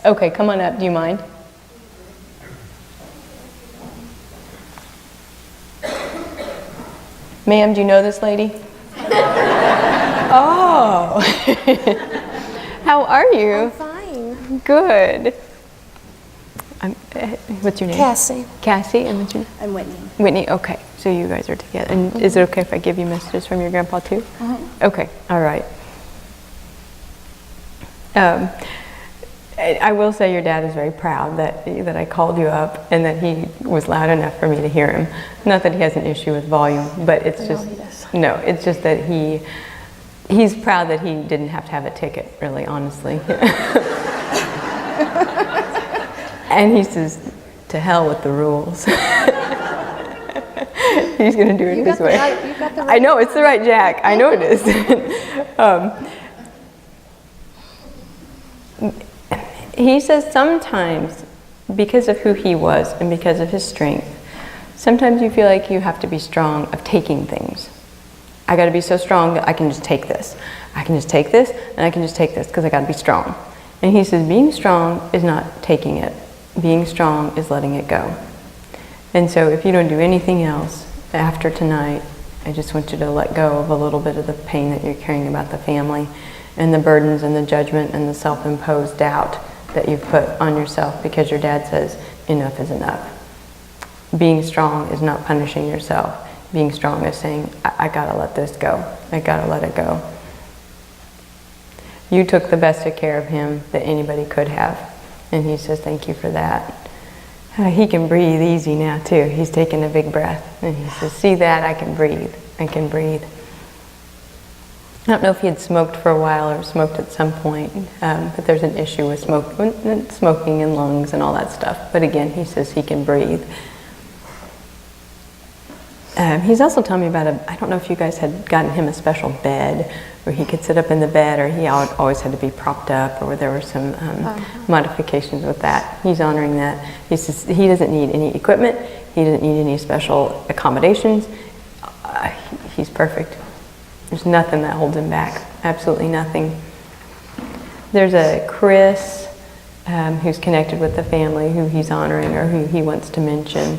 Okay, come on up. Do you mind? Ma'am, do you know this lady? Oh. How are you? I'm fine. Good. What's your name? Cassie. Cassie, and what's your name? I'm Whitney. Whitney, okay. So you guys are together. And is it okay if I give you messages from your grandpa too? Okay, all right. I will say your dad is very proud that I called you up and that he was loud enough for me to hear him. Not that he has an issue with volume, but it's just, no, it's just that he's proud that he didn't have to have a ticket, really, honestly. And he says, to hell with the rules. He's going to do it his way. I know, it's the right jack. I know it is. He says sometimes, because of who he was and because of his strength, sometimes you feel like you have to be strong of taking things. I got to be so strong that I can just take this. I can just take this, and I can just take this because I got to be strong. And he says being strong is not taking it. Being strong is letting it go. And so if you don't do anything else after tonight, I just want you to let go of a little bit of the pain that you're carrying about the family and the burdens and the judgment and the self-imposed doubt that you've put on yourself because your dad says enough is enough. Being strong is not punishing yourself. Being strong is saying, I gotta let this go. I gotta let it go. You took the best of care of him that anybody could have. And he says, thank you for that. He can breathe easy now too. He's taking a big breath. And he says, see that? I can breathe. I can breathe. I don't know if he had smoked for a while or smoked at some point, but there's an issue with smoking and lungs and all that stuff. But again, he says he can breathe. He's also telling me about I don't know if you guys had gotten him a special bed where he could sit up in the bed, or he always had to be propped up, or there were some modifications with that. He's honoring that. He says he doesn't need any equipment. He doesn't need any special accommodations. He's perfect. There's nothing that holds him back. Absolutely nothing. There's a Chris who's connected with the family who he's honoring or who he wants to mention.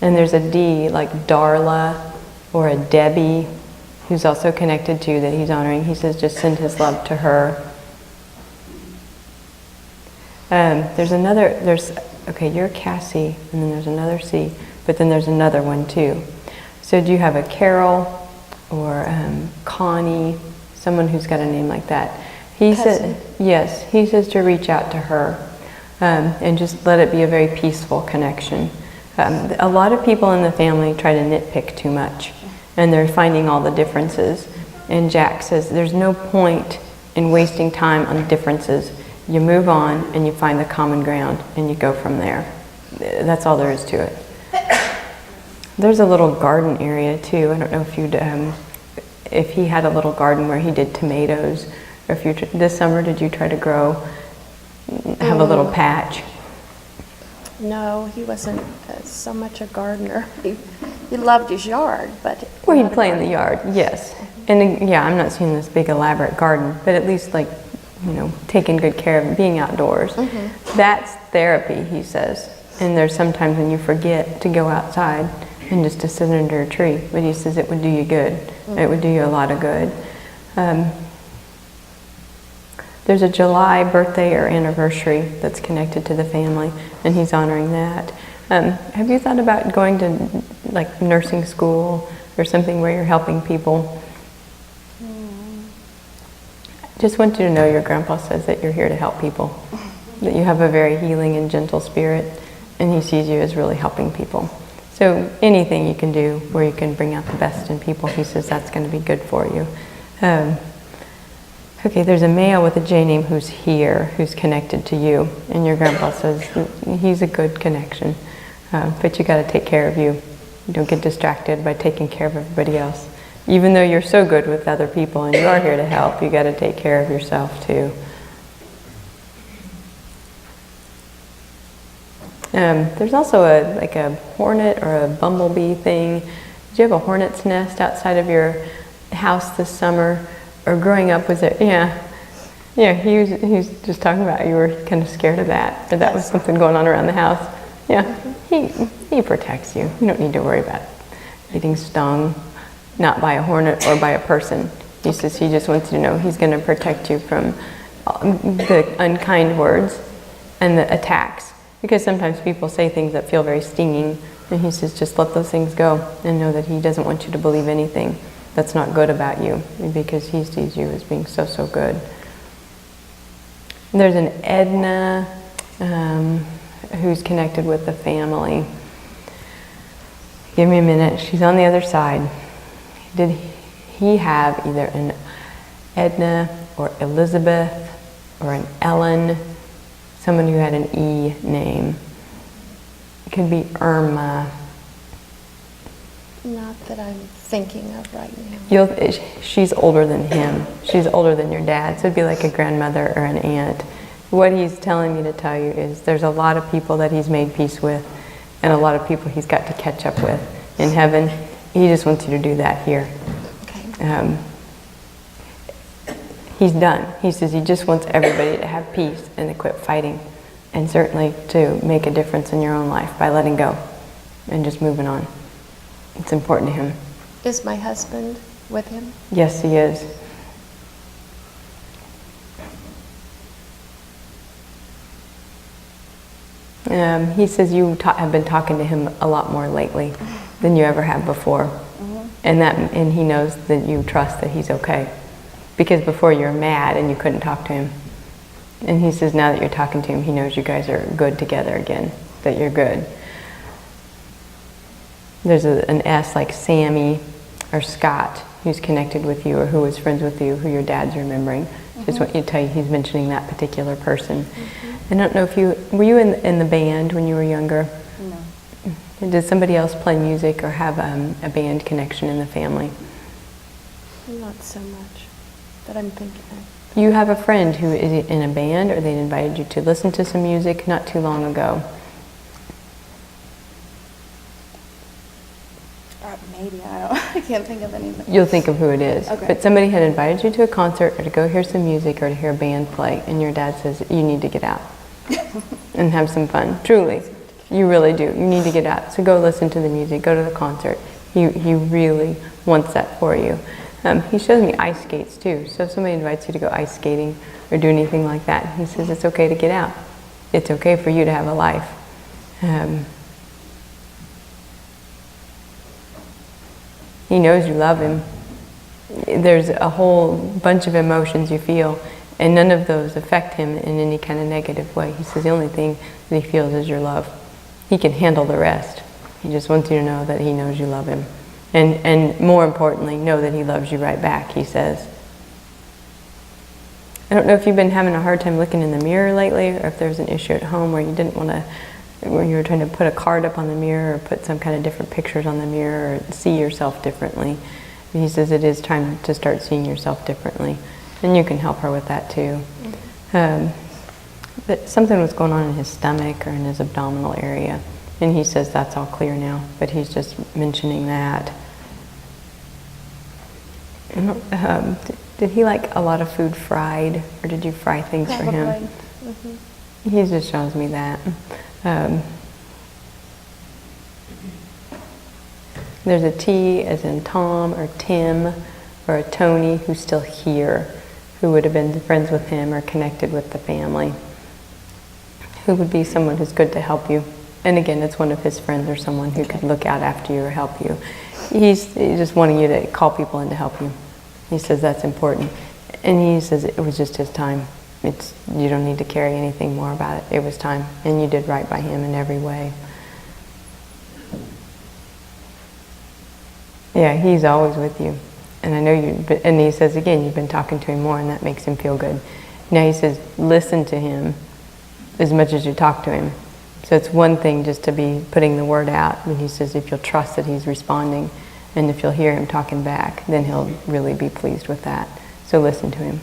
And there's a D like Darla or a Debbie who's also connected to that he's honoring. He says just send his love to her. Okay, you're Cassie, and then there's another C, but then there's another one too. So do you have a Carol or Connie, someone who's got a name like that? He said, yes, he says to reach out to her and just let it be a very peaceful connection. A lot of people in the family try to nitpick too much, and they're finding all the differences. And Jack says there's no point in wasting time on differences. You move on and you find the common ground and you go from there. That's all there is to it. There's a little garden area too. I don't know if he had a little garden where he did tomatoes, or if this summer did you try to have a little patch? No, he wasn't so much a gardener. He loved his yard, but... Well, he'd play in the yard, yes. And yeah, I'm not seeing this big elaborate garden, but at least taking good care of being outdoors. That's therapy, he says. And there's sometimes when you forget to go outside and just to sit under a tree. But he says it would do you good. It would do you a lot of good. There's a July birthday or anniversary that's connected to the family, and he's honoring that. Have you thought about going to like nursing school or something where you're helping people? Just want you to know your grandpa says that you're here to help people, that you have a very healing and gentle spirit, and he sees you as really helping people. So anything you can do where you can bring out the best in people, he says that's going to be good for you. Okay, there's a male with a J name who's here, who's connected to you, and your grandpa says he's a good connection, but you got to take care of you. Don't get distracted by taking care of everybody else. Even though you're so good with other people and you are here to help, you got to take care of yourself too. There's also a hornet or a bumblebee thing. Did you have a hornet's nest outside of your house this summer? Or growing up, was it? Yeah. Yeah, he was just talking about you were kind of scared of that, or that was something going on around the house. Yeah, he protects you. You don't need to worry about getting stung, not by a hornet or by a person. He says he just wants you to know he's going to protect you from the unkind words and the attacks. Because sometimes people say things that feel very stinging, and he says just let those things go and know that he doesn't want you to believe anything that's not good about you, because he sees you as being so, so good. There's an Edna who's connected with the family. Give me a minute. She's on the other side. Did he have either an Edna or Elizabeth or an Ellen, someone who had an E name? It could be Irma. Not that I'm thinking of right now. She's older than him. She's older than your dad, so it'd be like a grandmother or an aunt. What he's telling me to tell you is there's a lot of people that he's made peace with, and a lot of people he's got to catch up with in heaven. He just wants you to do that here. Okay. He's done. He says he just wants everybody to have peace and to quit fighting, and certainly to make a difference in your own life by letting go and just moving on. It's important to him. Is my husband with him? Yes, he is. He says you have been talking to him a lot more lately than you ever have before. Mm-hmm. And he knows that you trust that he's okay. Because before you were mad and you couldn't talk to him. And he says now that you're talking to him, he knows you guys are good together again, that you're good. There's an S like Sammy or Scott who's connected with you or who was friends with you, who your dad's remembering. Mm-hmm. Just want you to tell you he's mentioning that particular person. Mm-hmm. I don't know if were you in the band when you were younger? No. Did somebody else play music or have a band connection in the family? Not so much that I'm thinking of. You have a friend who is in a band, or they invited you to listen to some music not too long ago. Maybe, I can't think of anything. You'll think of who it is. Okay. But somebody had invited you to a concert or to go hear some music or to hear a band play, and your dad says, you need to get out and have some fun. Truly, you really do. You need to get out. So go listen to the music, go to the concert. He really wants that for you. He shows me ice skates too. So if somebody invites you to go ice skating or do anything like that, he says it's okay to get out. It's okay for you to have a life. He knows you love him. There's a whole bunch of emotions you feel, and none of those affect him in any kind of negative way. He says the only thing that he feels is your love. He can handle the rest. He just wants you to know that he knows you love him. And more importantly, know that he loves you right back, he says. I don't know if you've been having a hard time looking in the mirror lately, or if there's an issue at home where you didn't want to, where you were trying to put a card up on the mirror or put some kind of different pictures on the mirror or see yourself differently. And he says it is time to start seeing yourself differently. And you can help her with that too. But something was going on in his stomach or in his abdominal area. And he says that's all clear now, but he's just mentioning that. Did he like a lot of food fried, or did you fry things for him? Mm-hmm. He just shows me that. There's a T as in Tom or Tim or a Tony who's still here, who would have been friends with him or connected with the family, who would be someone who's good to help you. And again, it's one of his friends or someone who could look out after you or help you. He's just wanting you to call people in to help you. He says that's important. And he says it was just his time. You don't need to carry anything more about it. It was time. And you did right by him in every way. Yeah, he's always with you. And I know and he says again, you've been talking to him more, and that makes him feel good. Now he says, listen to him as much as you talk to him. So it's one thing just to be putting the word out, and he says if you'll trust that he's responding, and if you'll hear him talking back, then he'll really be pleased with that. So listen to him.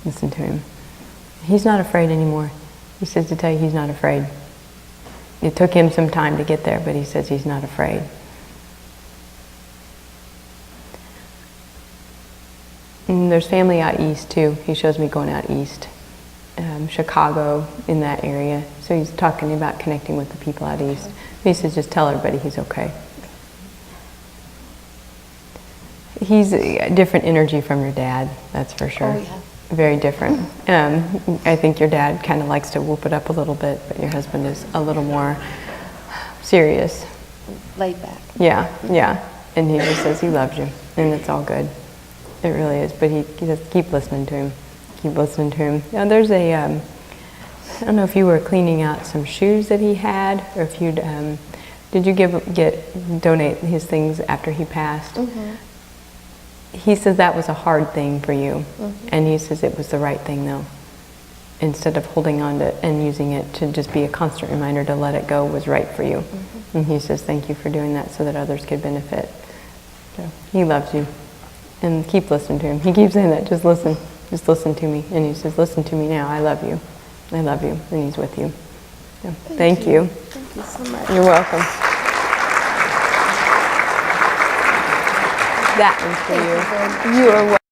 Listen to him. He's not afraid anymore. He says to tell you he's not afraid. It took him some time to get there, but he says he's not afraid. And there's family out east too. He shows me going out east, Chicago, in that area. So he's talking about connecting with the people out east. He says just tell everybody he's okay. He's a different energy from your dad, that's for sure. Oh, yeah. Very different. I think your dad kind of likes to whoop it up a little bit, but your husband is a little more serious. Laid back. Yeah, yeah. And he just says he loves you, and it's all good. It really is. But he says keep listening to him. Keep listening to him. Now there's a, I don't know if you were cleaning out some shoes that he had, or if you'd, did you donate his things after he passed? Mm-hmm. He says that was a hard thing for you, and he says it was the right thing though. Instead of holding on to and using it to just be a constant reminder to let it go was right for you. And he says thank you for doing that so that others could benefit. So he loves you, and keep listening to him. He keeps saying that, just listen to me. And he says listen to me now, I love you, and he's with you. So, thank you. Thank you so much. You're welcome. That one's for you. Thank you very much. You are welcome.